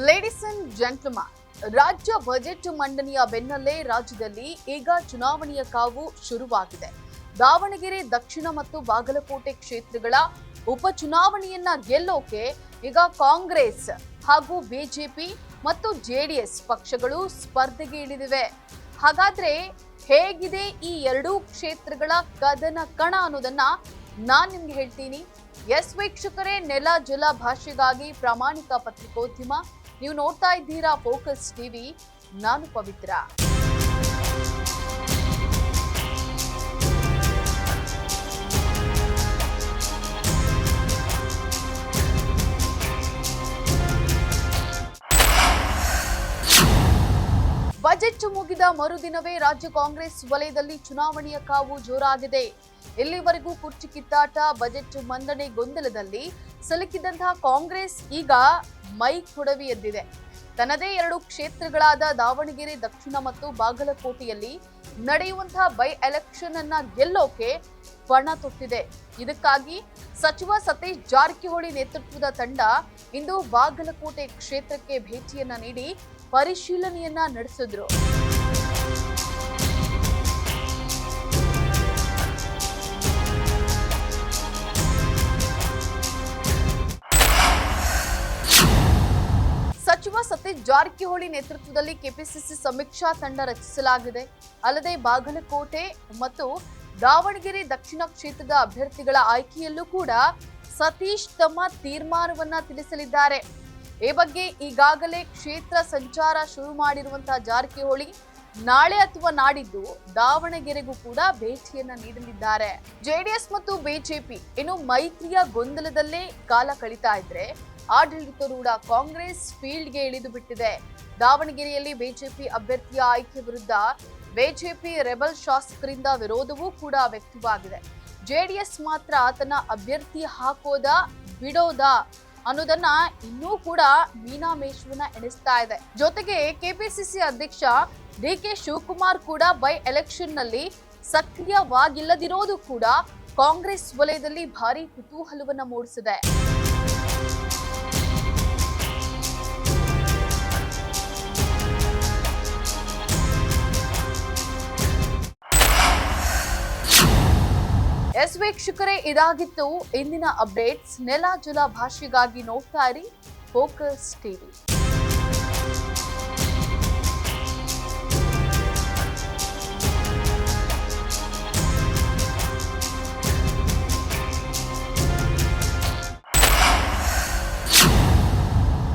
Ladies and gentleman, ರಾಜ್ಯ budget ಮಂಡನೆಯ ಬೆನ್ನಲ್ಲೇ ರಾಜ್ಯದಲ್ಲಿ ಈಗ ಚುನಾವಣೆಯ ಕಾವು ಶುರುವಾಗಿದೆ. ದಾವಣಗೆರೆ ದಕ್ಷಿಣ ಮತ್ತು ಬಾಗಲಕೋಟೆ ಕ್ಷೇತ್ರಗಳ ಉಪಚುನಾವಣೆಯನ್ನ ಗೆಲ್ಲೋಕೆ ಈಗ ಕಾಂಗ್ರೆಸ್ ಹಾಗೂ ಬಿಜೆಪಿ ಮತ್ತು ಜೆಡಿಎಸ್ ಪಕ್ಷಗಳು ಸ್ಪರ್ಧೆಗೆ ಇಳಿದಿವೆ. ಹಾಗಾದ್ರೆ ಹೇಗಿದೆ ಈ ಎರಡೂ ಕ್ಷೇತ್ರಗಳ ಕದನ ಕಣ ಅನ್ನೋದನ್ನ ನಾನ್ ನಿಮ್ಗೆ ಹೇಳ್ತೀನಿ. ಎಸ್ ವೀಕ್ಷಕರೇ, ನೆಲ ಜಲ ಭಾಷೆಗಾಗಿ ಪ್ರಾಮಾಣಿಕ ಪತ್ರಿಕೋದ್ಯಮ. ನೀವು ನೋಡ್ತಾ ಇದ್ದೀರಾ ಫೋಕಸ್ ಟಿವಿ. ನಾನು ಪವಿತ್ರ. ಬಜೆಟ್ ಮುಗಿದ ಮರುದಿನವೇ ರಾಜ್ಯ ಕಾಂಗ್ರೆಸ್ ವಲಯದಲ್ಲಿ ಚುನಾವಣೆಯ ಕಾವು ಜೋರಾಗಿದೆ. ಇಲ್ಲಿವರೆಗೂ ಕುರ್ಚಿ ಕಿತ್ತಾಟ, ಬಜೆಟ್ ಮಂಡನೆ ಗೊಂದಲದಲ್ಲಿ ಸಿಲುಕಿದಂತಹ ಕಾಂಗ್ರೆಸ್ ಈಗ ಮೈ ಕೊಡವಿ ಎದ್ದಿದೆ. ತನ್ನದೇ ಎರಡು ಕ್ಷೇತ್ರಗಳಾದ ದಾವಣಗೆರೆ ದಕ್ಷಿಣ ಮತ್ತು ಬಾಗಲಕೋಟೆಯಲ್ಲಿ ನಡೆಯುವಂತಹ ಬೈ ಎಲೆಕ್ಷನ್ ಅನ್ನ ಗೆಲ್ಲೋಕೆ ಪಣ ತೊಟ್ಟಿದೆ. ಇದಕ್ಕಾಗಿ ಸಚಿವ ಸತೀಶ್ ಜಾರಕಿಹೊಳಿ ನೇತೃತ್ವದ ತಂಡ ಇಂದು ಬಾಗಲಕೋಟೆ ಕ್ಷೇತ್ರಕ್ಕೆ ಭೇಟಿಯನ್ನ ನೀಡಿ ಪರಿಶೀಲನೆಯನ್ನ ನಡೆಸಿದ್ರು. ಸಚಿವ ಸತೀಶ್ ಜಾರಕಿಹೊಳಿ ನೇತೃತ್ವದಲ್ಲಿ ಕೆಪಿಸಿಸಿ ಸಮೀಕ್ಷಾ ತಂಡ ರಚಿಸಲಾಗಿದೆ. ಅಲ್ಲದೆ ಬಾಗಲಕೋಟೆ ಮತ್ತು ದಾವಣಗೆರೆ ದಕ್ಷಿಣ ಕ್ಷೇತ್ರದ ಅಭ್ಯರ್ಥಿಗಳ ಆಯ್ಕೆಯಲ್ಲೂ ಕೂಡ ಸತೀಶ್ ತಮ್ಮ ತೀರ್ಮಾನವನ್ನ ತಿಳಿಸಲಿದ್ದಾರೆ. ಈ ಬಗ್ಗೆ ಈಗಾಗಲೇ ಕ್ಷೇತ್ರ ಸಂಚಾರ ಶುರು ಮಾಡಿರುವಂತಹ ಜಾರಕಿಹೊಳಿ ನಾಳೆ ಅಥವಾ ನಾಡಿದ್ದು ದಾವಣಗೆರೆಗೂ ಕೂಡ ಭೇಟಿಯನ್ನ ನೀಡಲಿದ್ದಾರೆ. ಜೆಡಿಎಸ್ ಮತ್ತು ಬಿಜೆಪಿ ಇನ್ನು ಮೈತ್ರಿಯ ಗೊಂದಲದಲ್ಲೇ ಕಾಲ ಕಳೀತಾ ಇದ್ರೆ, ಆಡಳಿತಾರೂಢ ಕಾಂಗ್ರೆಸ್ ಫೀಲ್ಡ್ಗೆ ಇಳಿದು ಬಿಟ್ಟಿದೆ. ದಾವಣಗೆರೆಯಲ್ಲಿ ಬಿಜೆಪಿ ಅಭ್ಯರ್ಥಿಯ ಆಯ್ಕೆ ವಿರುದ್ಧ ಬಿಜೆಪಿ ರೆಬಲ್ ಶಾಸಕರಿಂದ ವಿರೋಧವೂ ಕೂಡ ವ್ಯಕ್ತವಾಗಿದೆ. ಜೆಡಿಎಸ್ ಮಾತ್ರ ತನ್ನ ಅಭ್ಯರ್ಥಿ ಹಾಕೋದಾ ಬಿಡೋದಾ ಅನ್ನೋದನ್ನ ಇನ್ನೂ ಕೂಡ ಮೀನಾಮೇಷವನ್ನ ಎಣಿಸ್ತಾ ಇದೆ. ಜೊತೆಗೆ ಕೆಪಿಸಿಸಿ ಅಧ್ಯಕ್ಷ ಡಿಕೆ ಶಿವಕುಮಾರ್ ಕೂಡ ಬೈ ಎಲೆಕ್ಷನ್ ನಲ್ಲಿ ಸಕ್ರಿಯವಾಗಿಲ್ಲದಿರೋದು ಕೂಡ ಕಾಂಗ್ರೆಸ್ ವಲಯದಲ್ಲಿ ಭಾರಿ ಕುತೂಹಲವನ್ನ ಮೂಡಿಸಿದೆ. ಎಸ್ ವೀಕ್ಷಕರೇ, ಇದಾಗಿತ್ತು ಇಂದಿನ ಅಪ್ಡೇಟ್ಸ್. ನೆಲ ಜಲ ಭಾಷೆಗಾಗಿ ನೋಡ್ತಾ ಇರಿ ಫೋಕಸ್ ಟಿವಿ.